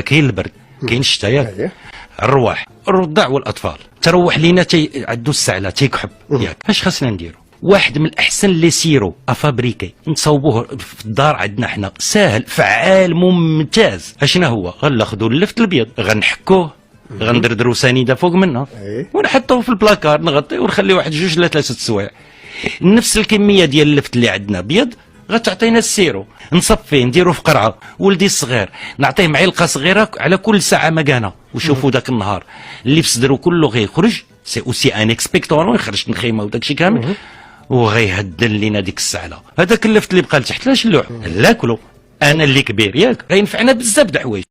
كاين البرد كاين الشتاء ياك، الرواح الرضع والاطفال تروح لينا عندو السعله تيكحب ياك. اش خاصنا نديرو؟ واحد من الاحسن لي سيرو افابريكي نصوبوه في الدار عندنا حنا، ساهل فعال ممتاز. اشنا هو؟ غناخدو اللفت الابيض غنحكوه غندردرو سنيده فوق منه ونحطوه في البلاكار نغطيه ونخليه واحد جوج لا ثلاثه سوايع. نفس الكميه ديال اللفت اللي عندنا ابيض غتعطينا السيرو، نصفيه نديرو في قرعه. ولدي الصغير نعطيه معلقه صغيره على كل ساعه مكانه، وشوفوا ذاك النهار اللي في صدرو كله غيخرج سي اوسي ان اكسبكتورون يخرج الخيمه وداكشي كامل، وغيهدل لينا ديك السعله. هذاك اللفت اللي بقى لتحت لا شلوح لا كلو. انا اللي كبير ياك غينفعنا بزاف د الحوايج.